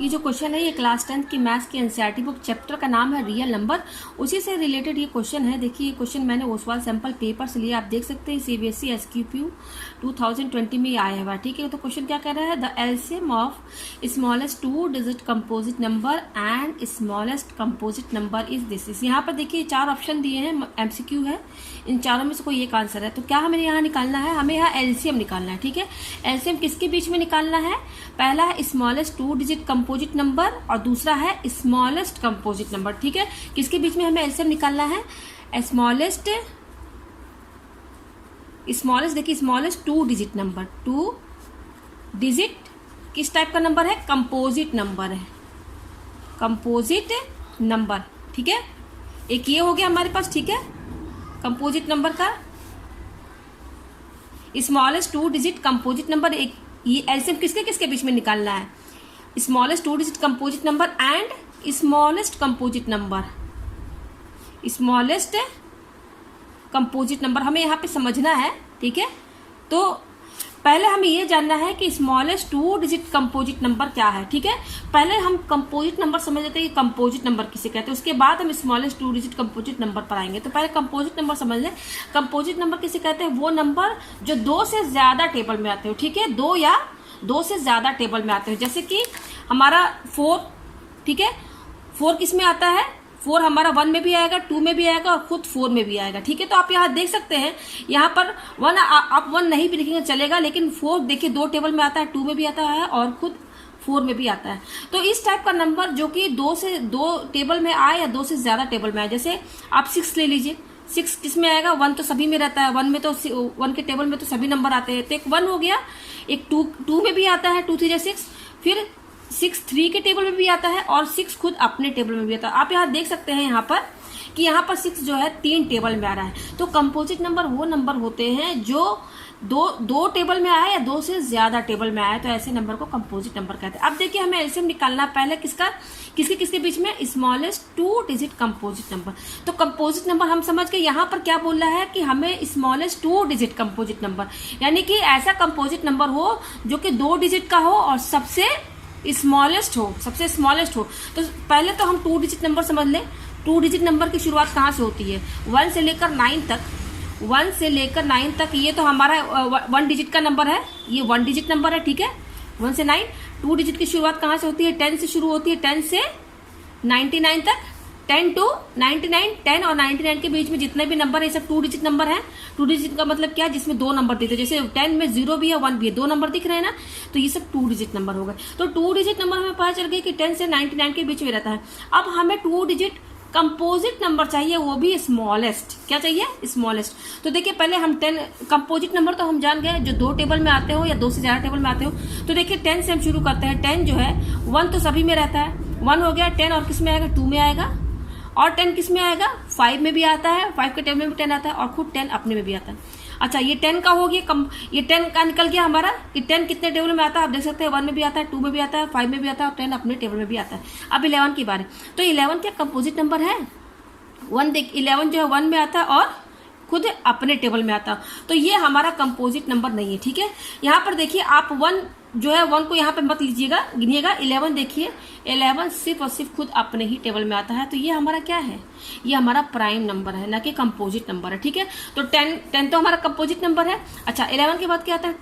ये जो क्वेश्चन है ये क्लास 10th की मैथ्स की एनसीईआरटी बुक चैप्टर का नाम है रियल नंबर, उसी से रिलेटेड ये क्वेश्चन है। देखिए ये क्वेश्चन मैंने ओसवाल सैंपल पेपर से लिया, आप देख सकते हैं सीबीएसई एसक्यूपी 2020 में आया हुआ। ठीक है, तो क्वेश्चन क्या कह रहा है, the LCM of smallest 2 digit composite number and smallest composite number is this. यहाँ पर देखिए 4 ऑप्शन दिए हैं, एमसीक्यू है, इन चारों में से कोई एक आंसर है। तो क्या हमें यहाँ निकालना है, हमें यहाँ एलसीएम निकालना है। ठीक है, एलसीएम किसके बीच में निकालना है, पहला है स्मॉलेस्ट 2 डिजिट कंपोजिट नंबर और दूसरा है स्मॉलेस्ट कंपोजिट नंबर। ठीक है, किसके बीच में हमें एलसीएम निकालना है, स्मॉलेस्ट देखिए स्मॉलेस्ट 2 डिजिट नंबर, 2 डिजिट किस टाइप का नंबर है, कंपोजिट नंबर है, कंपोजिट नंबर। ठीक है, एक ये हो गया हमारे पास। ठीक है, कंपोजिट नंबर का स्मॉलेस्ट 2 डिजिट कंपोजिट नंबर, एक ये एलसीएम किसके किसके बीच में निकालना है, smallest 2 digit composite number and smallest composite number, smallest composite number हमें यहाँ पे समझना है। ठीक है, तो पहले हमें ये जानना है कि स्मॉलेस्ट 2 डिजिट कंपोजिट नंबर क्या है। ठीक है, पहले हम कंपोजिट नंबर समझ लेते हैं कि कंपोजिट नंबर किसे कहते हैं, उसके बाद हम स्मॉलेस्ट 2 डिजिट कंपोजिट नंबर पर आएंगे। तो पहले कंपोजिट नंबर समझ लें। कंपोजिट नंबर किसे कहते हैं, वो नंबर जो 2 से ज्यादा टेबल में आते हो। ठीक है, 2 या 2 से ज्यादा टेबल में आते हो, जैसे कि हमारा 4। ठीक है, 4 किस में आता है, 4 हमारा 1 में भी आएगा, 2 में भी आएगा और खुद 4 में भी आएगा। ठीक है, तो आप यहाँ देख सकते हैं, यहाँ पर 1 आप 1 नहीं भी लिखेंगे चलेगा, लेकिन 4 देखिए 2 टेबल में आता है, 2 में भी आता है और खुद 4 में भी आता है। तो इस टाइप का नंबर जो कि 2 टेबल में आए या 2 से ज्यादा टेबल में आए, जैसे आप 6 ले लीजिए, 6 किस में आएगा, 1 तो सभी में रहता है, 1 में तो 1 के टेबल में तो सभी नंबर आते हैं, तो एक 1 हो गया, एक 2 में भी आता है, 2 3 6, फिर 6 3 के टेबल में भी आता है और 6 खुद अपने टेबल में भी आता है। आप यहाँ देख सकते हैं यहाँ पर कि यहाँ पर 6 जो है 3 टेबल में आ रहा है। तो कंपोजिट नंबर वो नंबर होते हैं जो दो टेबल में आए या 2 से ज्यादा टेबल में आए, तो ऐसे नंबर को कंपोजिट नंबर कहते हैं। अब देखिए हमें एलसीएम निकालना, पहले किसका किसके बीच में, स्मॉलेस्ट 2 डिजिट कंपोजिट नंबर। तो कंपोजिट नंबर हम समझ के यहाँ पर क्या बोल रहा है कि हमें स्मॉलेस्ट 2 डिजिट कंपोजिट नंबर, यानी कि ऐसा कंपोजिट नंबर हो जो कि 2 डिजिट का हो और सबसे स्मॉलेस्ट हो। तो पहले तो हम 2 डिजिट नंबर समझ लें। 2 डिजिट नंबर की शुरुआत कहाँ से होती है, 1 से लेकर 9 तक, 1 से लेकर 9 तक ये तो हमारा 1 डिजिट का नंबर है, ये 1 डिजिट नंबर है। ठीक है, 1 से 9। 2 डिजिट की शुरुआत कहाँ से होती है, 10 से शुरू होती है, 10 से 99 तक, 10 to 99, 10 और 99 के बीच में जितने भी नंबर है सब 2 डिजिट नंबर है। 2 डिजिट का मतलब क्या, जिसमें 2 नंबर देते हैं, जैसे 10 में 0 भी है 1 भी है, 2 नंबर दिख रहे हैं ना, तो ये सब 2 डिजिट नंबर हो गए। तो 2 डिजिट नंबर हमें पता चल गई कि 10 से 99 के बीच में रहता है। अब हमें 2 डिजिट कंपोजिट नंबर चाहिए, वो भी स्मॉलेस्ट। क्या चाहिए, स्मॉलेस्ट। तो देखिए पहले हम 10 कंपोजिट नंबर तो हम जान गए, जो 2 टेबल में आते हो या 2 से ज्यादा टेबल में आते हो। तो देखिए 10 से हम शुरू करते हैं। 10 जो है 1 तो सभी में रहता है, 1 हो गया, 10 और किस में आएगा, 2 में आएगा, और 10 किस में आएगा, 5 में भी आता है, 5 के टेबल में भी 10 आता है और खुद 10 अपने में भी आता है। अच्छा, ये 10 का हो गया, ये 10 का निकल गया हमारा कि 10 कितने टेबल में आता है, आप देख सकते हैं 1 में भी आता है, 2 में भी आता है, 5 में भी आता है और 10 अपने टेबल में भी आता है। अब 11 की बारी। तो 11 क्या कंपोजिट नंबर है, 1 देख 11 जो है 1 में आता है और खुद अपने टेबल में आता है, तो ये हमारा कंपोजिट नंबर नहीं है। ठीक है, यहाँ पर देखिए आप 1 जो है 1 को यहाँ पे मत लीजिएगा, गिनिएगा। 11 देखिए, 11 सिर्फ और सिर्फ खुद अपने ही टेबल में आता है, तो ये हमारा क्या है, ये हमारा प्राइम नंबर है, ना कि कंपोजिट नंबर है। ठीक है, तो 10 तो हमारा कंपोजिट नंबर है। अच्छा, 11 के बाद क्या आता है,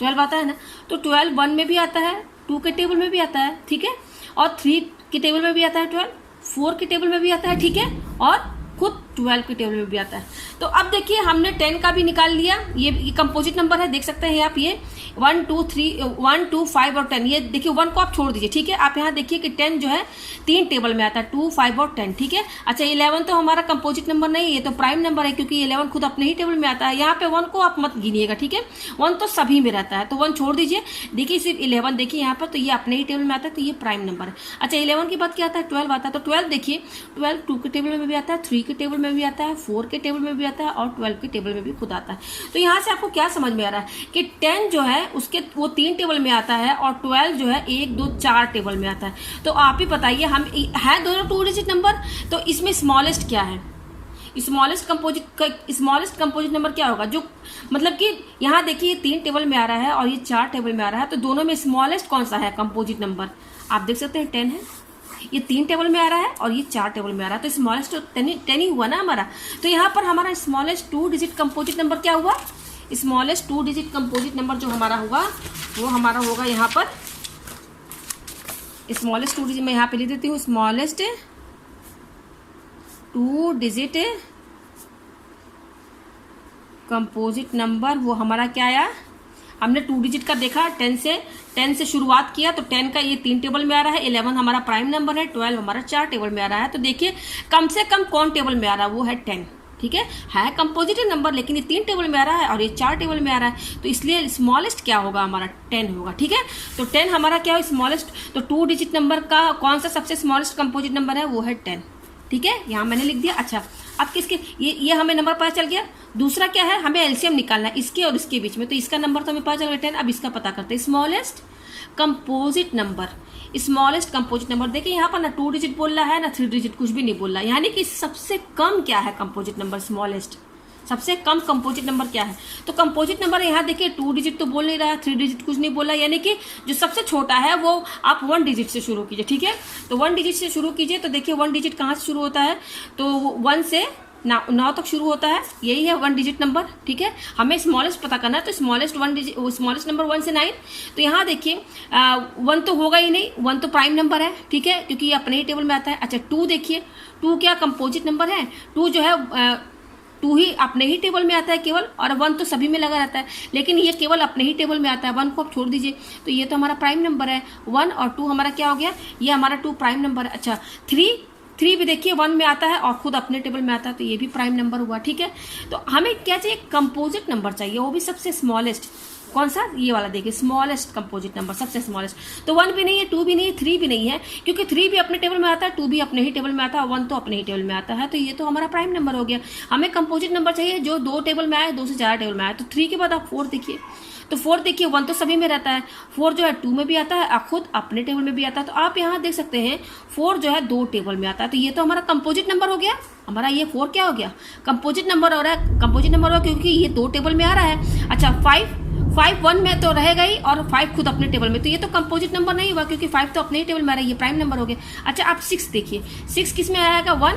12 आता है ना, तो 12 1 में भी आता है, 2 के टेबल में भी आता है। ठीक है, और 3 के टेबल में भी आता है 12, 4 के टेबल में भी आता है। ठीक है, और खुद 12 के टेबल में भी आता है। तो अब देखिए हमने 10 का भी निकाल लिया, ये कंपोजिट नंबर है, देख सकते हैं आप, ये 1 2 5 और 10। ये देखिए 1 को आप छोड़ दीजिए। ठीक है, आप यहाँ देखिए कि 10 जो है 3 टेबल में आता है, 2 5 और 10। ठीक है, अच्छा 11 तो हमारा कंपोजिट नंबर नहीं है, ये तो प्राइम नंबर है, क्योंकि 11 खुद अपने ही टेबल में आता है। यहाँ पे 1 को आप मत गिनिएगा। ठीक है, 1 तो सभी में रहता है, तो 1 छोड़ दीजिए। देखिए सिर्फ 11 देखिए यहाँ पर, तो ये अपने ही टेबल में आता है, तो ये प्राइम नंबर है। अच्छा, 11 के बाद क्या आता है, 12 आता है। तो 12 देखिए, 12 2 के टेबल में भी आता है, 3 के टेबल में भी आता है, 4 के टेबल में भी आता है और 12 के टेबल में भी खुद आता है। तो यहाँ से आपको क्या समझ में आ रहा है कि 10 जो है उसके वो 3 टेबल में आता है और 12 जो है 1 2 4 टेबल में आता है। तो आप ही बताइए, हम है दोनों 2 डिजिट नंबर, तो इसमें स्मॉलेस्ट क्या है, स्मॉलेस्ट कंपोजिट नंबर क्या होगा, जो मतलब कि यहाँ देखिए 3 टेबल में आ रहा है और ये 4 टेबल में आ रहा है, तो दोनों में स्मॉलेस्ट कौन सा है कंपोजिट नंबर, आप देख सकते हैं 10 है। ये 3 टेबल में आ रहा है और ये 4 टेबल में आ रहा है, तो स्मॉलेस्ट 10 ही हुआ ना हमारा। तो यहाँ पर हमारा स्मॉलेस्ट 2 डिजिट कंपोजिट नंबर क्या हुआ, स्मॉलेस्ट 2 डिजिट कंपोजिट नंबर जो हमारा होगा वो हमारा होगा यहाँ पर स्मॉलेस्ट 2 डिजिट, मैं यहाँ पे लिख देती हूँ स्मॉलेस्ट 2 डिजिट कंपोजिट नंबर, वो हमारा क्या आया, हमने 2 डिजिट का देखा, 10 से शुरुआत किया, तो 10 का ये 3 टेबल में आ रहा है, 11 हमारा प्राइम नंबर है, 12 हमारा 4 टेबल में आ रहा है। तो देखिए कम से कम कौन टेबल में आ रहा है, वो है 10, ठीक है कंपोजिट नंबर, लेकिन ये 3 टेबल में आ रहा है और ये 4 टेबल में आ रहा है, तो इसलिए स्मॉलेस्ट क्या होगा हमारा 10 होगा, ठीक है। तो 10 हमारा क्या है स्मॉलेस्ट, तो 2 डिजिट नंबर का कौन सा सबसे स्मॉलेस्ट कंपोजिट नंबर है, वो है 10, ठीक है, यहाँ मैंने लिख दिया। अच्छा अब किसके, ये हमें नंबर पता चल गया। दूसरा क्या है, हमें एलसीएम निकालना है इसके और इसके बीच में, तो इसका नंबर तो हमें पता चल गया 10। अब इसका पता करते हैं smallest composite number. Smallest composite number देखिए यहाँ पर ना 2 डिजिट बोल रहा है ना 3 डिजिट, कुछ भी नहीं बोल रहा है, यानी कि सबसे कम क्या है कंपोजिट नंबर, स्मॉलेस्ट सबसे कम कंपोजिट नंबर क्या है। तो कंपोजिट नंबर यहाँ देखिए 2 डिजिट तो बोल नहीं रहा है, 3 डिजिट कुछ नहीं बोला, यानी कि जो सबसे छोटा है वो आप 1 डिजिट से शुरू कीजिए, ठीक है। तो 1 डिजिट से शुरू कीजिए, तो देखिए 1 डिजिट कहाँ से शुरू होता है, तो 1 से 9 तक शुरू होता है, यही है 1 डिजिट नंबर, ठीक है। हमें स्मॉलेस्ट पता करना है, तो स्मॉलेस्ट नंबर 1 से 9। तो यहाँ देखिए 1 तो होगा ही नहीं, 1 तो प्राइम नंबर है, ठीक है, क्योंकि ये अपने ही टेबल में आता है। अच्छा 2 देखिए, 2 क्या कंपोजिट नंबर है, 2 जो है 2 ही अपने ही टेबल में आता है केवल, और 1 तो सभी में लगा रहता है, लेकिन ये केवल अपने ही टेबल में आता है, 1 को आप छोड़ दीजिए, तो ये तो हमारा प्राइम नंबर है। 1 और 2 हमारा क्या हो गया, ये हमारा 2 प्राइम नंबर है। अच्छा 3 भी देखिए 1 में आता है और खुद अपने टेबल में आता है, तो ये भी प्राइम नंबर हुआ, ठीक है। तो हमें क्या चाहिए, कंपोजिट नंबर चाहिए, वो भी सबसे स्मॉलेस्ट, कौन सा, ये वाला देखिए स्मॉलेस्ट कंपोजिट नंबर, सबसे स्मॉलेस्ट। तो 1 भी नहीं है, 2 भी नहीं है, 3 भी नहीं है, क्योंकि 3 भी अपने टेबल में आता है, 2 भी अपने ही टेबल में आता है, 1 तो अपने ही टेबल में आता है, तो ये तो हमारा प्राइम नंबर हो गया। हमें कंपोजिट नंबर चाहिए जो 2 टेबल में आए, 2 से ज़्यादा टेबल में आए। तो 3 के बाद आप 4 देखिए, तो 4 देखिए 1 तो सभी में रहता है, 4 जो है 2 में भी आता है और खुद अपने टेबल में भी आता है। तो आप यहाँ देख सकते हैं 4 जो है 2 टेबल में आता है, तो ये तो हमारा कंपोजिट नंबर हो गया, हमारा ये 4 क्या हो गया, कंपोजिट नंबर हो रहा है, कंपोजिट नंबर हो क्योंकि ये 2 टेबल में आ रहा है। अच्छा 5 1 में तो रहेगा ही, और 5 खुद अपने टेबल में, तो ये तो कंपोजिट नंबर नहीं हुआ, क्योंकि 5 तो अपने ही टेबल में आ रहा है, ये प्राइम नंबर हो गया। अच्छा आप 6 देखिए, 6 किस में आएगा, 1,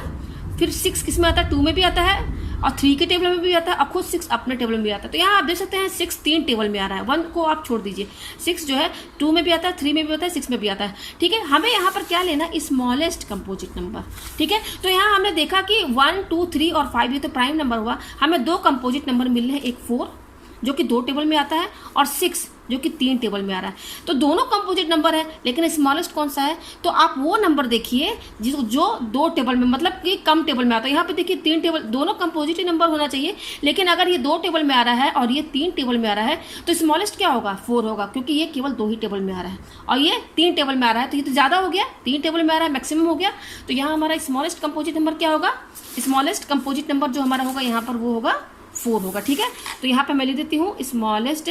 फिर 6 किस में आता है, 2 में भी आता है और 3 के टेबल में भी आता है, अब खुद 6 अपने टेबल में भी आता है। तो यहाँ आप देख सकते हैं 6 3 टेबल में आ रहा है, 1 को आप छोड़ दीजिए, 6 जो है 2 में भी आता है, 3 में भी आता है, 6 में भी आता है, ठीक है। हमें यहाँ पर क्या लेना, स्मॉलेस्ट कंपोजिट नंबर, ठीक है। तो यहाँ हमने देखा कि 1 2 3 और 5 ये तो प्राइम नंबर हुआ, हमें 2 कंपोजिट नंबर मिल रहे हैं, एक 4 जो कि 2 टेबल में आता है और 6 जो कि 3 टेबल में आ रहा है। तो दोनों कंपोजिट नंबर है, लेकिन स्मॉलेस्ट कौन सा है, तो आप वो नंबर देखिए जो 2 टेबल में, मतलब कि कम टेबल में आता है। यहाँ पे देखिए 3 टेबल, दोनों कंपोजिट नंबर होना चाहिए, लेकिन अगर ये 2 टेबल में आ रहा है और ये 3 टेबल में आ रहा है, तो स्मॉलेस्ट क्या होगा, 4 होगा, क्योंकि ये केवल 2 ही टेबल में आ रहा है और ये 3 टेबल में आ रहा है, तो ये तो ज़्यादा हो गया, 3 टेबल में आ रहा है, मैक्सिमम हो गया। तो यहाँ हमारा स्मॉलेस्ट कंपोजिट नंबर क्या होगा, स्मॉलेस्ट कंपोजिट नंबर जो हमारा होगा यहाँ पर वो होगा 4 होगा, ठीक है। तो यहाँ पे मैं लिख देती हूँ स्मॉलेस्ट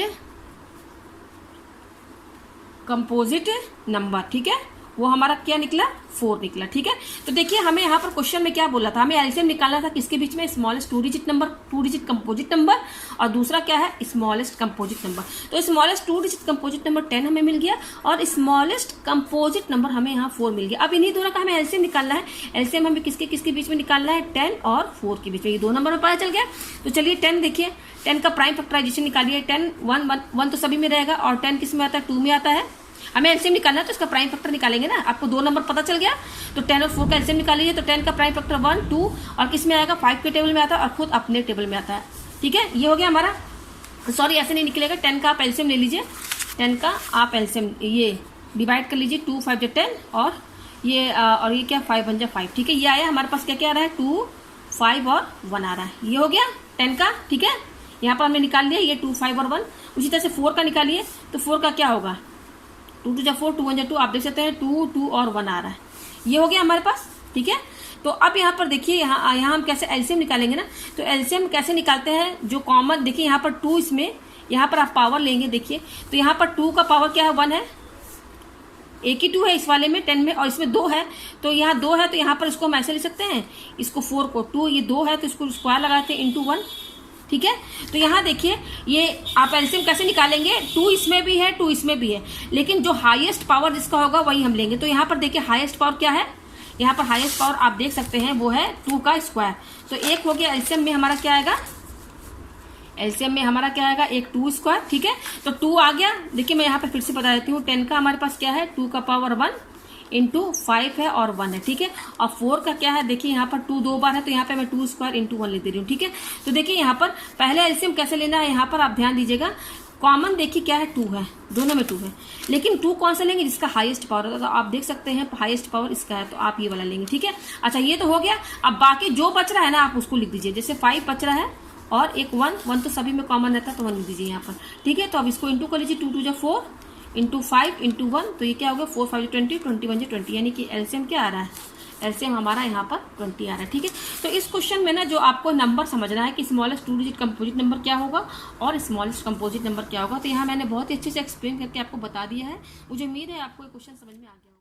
कंपोजिट नंबर, ठीक है, वो हमारा क्या निकला, 4 निकला, ठीक है। तो देखिए हमें यहाँ पर क्वेश्चन में क्या बोला था, हमें एलसीएम निकालना था किसके बीच में, smallest 2 digit number, 2 digit composite number, और दूसरा क्या है स्मॉलेस्ट कंपोजिट नंबर। तो स्मॉलेस्ट 2 डिजिट कंपोजिट नंबर 10 हमें मिल गया और स्मॉलेस्ट कंपोजिट नंबर हमें यहाँ 4 मिल गया। अब इन्हीं दोनों का हमें एलसीएम निकालना है, एलसीएम हमें किसके बीच में निकालना है, 10 और 4 के बीच में, ये 2 नंबर में पता चल गया। तो चलिए 10 देखिए, 10 का प्राइम फैक्टराइजेशन निकालिए, 10 1 तो सभी में रहेगा और 10 किस में आता है, 2 में आता है, हमें एलसीएम निकालना है तो इसका प्राइम फैक्टर निकालेंगे ना। आपको 2 नंबर पता चल गया, तो 10 और 4 का एलसीएम निकाल लीजिए, तो 10 का प्राइम फैक्टर 1 2 और किस में आएगा, 5 के टेबल में आता है और खुद अपने टेबल में आता है, ठीक है। ये हो गया हमारा, सॉरी ऐसे नहीं निकलेगा, 10 का आप एलसीएम ले लीजिए, 10 का आप एलसीएम ये डिवाइड कर लीजिए, 2 5 10 और ये क्या 5 1 5, ठीक है। ये आया हमारे पास क्या क्या आ रहा है, 2 5 और 1 आ रहा है, ये हो गया 10 का, ठीक है। यहाँ पर हमने निकाल लिया ये 2 5 और 1। उसी तरह से 4 का निकालिए, तो 4 का क्या होगा, 2 2 4 2 1 2, आप देख सकते हैं 2 2 और 1 आ रहा है, ये हो गया हमारे पास, ठीक है। तो अब यहाँ पर देखिए, यहाँ हम कैसे एलसीएम निकालेंगे ना, तो एलसीएम कैसे निकालते हैं, जो कॉमन देखिए यहाँ पर 2, इसमें यहाँ पर आप पावर लेंगे, देखिए तो यहाँ पर 2 का पावर क्या है, 1 है, एक ही 2 है इस वाले में 10 में, और इसमें 2 है, तो यहाँ 2 है तो यहाँ पर इसको हम ऐसे लिख सकते हैं, इसको 4 को 2, ये 2 है तो इसको स्क्वायर लगाते हैं इंटू 1, ठीक है। तो यहाँ देखिए ये आप एलसीएम कैसे निकालेंगे, 2 इसमें भी है 2 इसमें भी है, लेकिन जो हाईएस्ट पावर जिसका होगा वही हम लेंगे। तो यहाँ पर देखिए हाईएस्ट पावर क्या है, यहाँ पर हाईएस्ट पावर आप देख सकते हैं वो है 2 का स्क्वायर। तो एक हो गया एलसीएम में हमारा क्या आएगा, एलसीएम में हमारा क्या आएगा, एक 2 स्क्वायर, ठीक है। तो 2 आ गया। देखिए मैं यहाँ पर फिर से बता देती हूँ, 10 का हमारे पास क्या है 2 का पावर 1 इंटू 5 है और 1 है, ठीक है। और 4 का क्या है, देखिए यहाँ पर 2 2 बार है तो यहाँ पे मैं 2 स्क्वायर इंटू 1 लिख दे रही हूँ, ठीक है। तो देखिए यहाँ पर पहले एलसीएम कैसे लेना है, यहाँ पर आप ध्यान दीजिएगा, कॉमन देखिए क्या है 2 है, दोनों में 2 है, लेकिन 2 कौन सा लेंगे, जिसका हाईएस्ट पावर होगा। तो आप देख सकते हैं हाईएस्ट पावर इसका है, तो आप ये वाला लेंगे, ठीक है। अच्छा ये तो हो गया। अब बाकी जो बच रहा है ना आप उसको लिख दीजिए, जैसे 5 बच रहा है और एक 1 तो सभी में कॉमन रहता है तो 1 लिख दीजिए यहाँ पर, ठीक है। तो अब इसको इंटू कर लीजिए, 2 2 4 इंटू 5 इंटू 1, तो ये क्या होगा 4 5 20 21 20, यानी कि एलसीएम क्या आ रहा है, एलसीएम हमारा यहाँ पर 20 आ रहा है, ठीक है। तो इस क्वेश्चन में ना जो आपको नंबर समझना है कि स्मॉलेस्ट 2 डिजिट कंपोजिट नंबर क्या होगा और स्मॉलेस्ट कंपोजिट नंबर क्या होगा, तो यहाँ मैंने बहुत ही अच्छे से एक्सप्लेन करके आपको बता दिया है। मुझे उम्मीद है आपको ये क्वेश्चन समझ में आ गया।